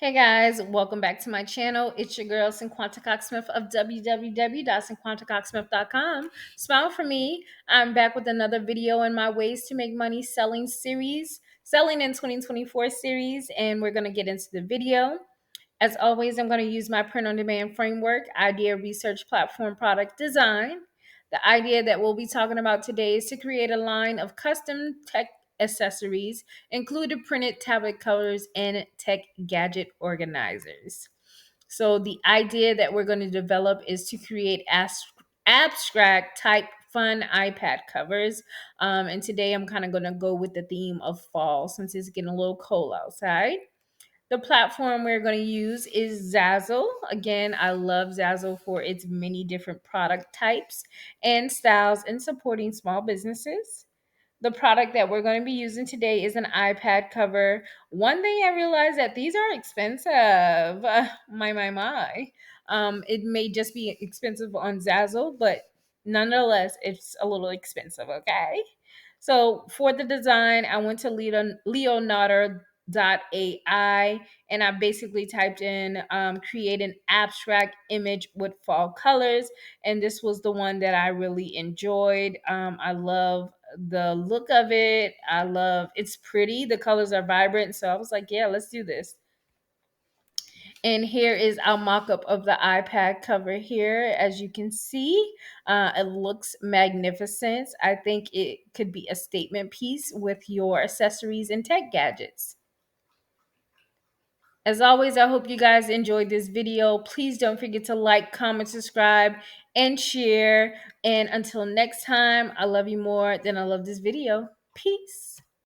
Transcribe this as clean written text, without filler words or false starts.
Hey guys, welcome back to my channel. It's your girl Cinquanta Cox-Smith of www.cinquantacoxsmith.com. Smile for me. I'm back with another video in my ways to make money selling series, selling in 2024 series, and we're going to get into the video. As always, I'm going to use my print on demand framework, idea research platform product design. The idea that we'll be talking about today is to create a line of custom tech accessories, including printed tablet covers and tech gadget organizers. So the idea that we're going to develop is to create abstract type fun iPad covers. And today I'm kind of going to go with the theme of fall since it's getting a little cold outside. The platform we're going to use is Zazzle. Again, I love Zazzle for its many different product types and styles in supporting small businesses. The product that we're going to be using today is an iPad cover. One thing I realized that these are expensive. My. It may just be expensive on Zazzle, but nonetheless, it's a little expensive, okay? So for the design, I went to Leonardo.ai and I basically typed in create an abstract image with fall colors. And this was the one that I really enjoyed. I love the look of it. It's pretty. The colors are vibrant. So I was like, yeah, let's do this. And here is our mock-up of the iPad cover here. As you can see, it looks magnificent. I think it could be a statement piece with your accessories and tech gadgets. As always, I hope you guys enjoyed this video. Please don't forget to like, comment, subscribe, and share. And until next time, I love you more than I love this video. Peace.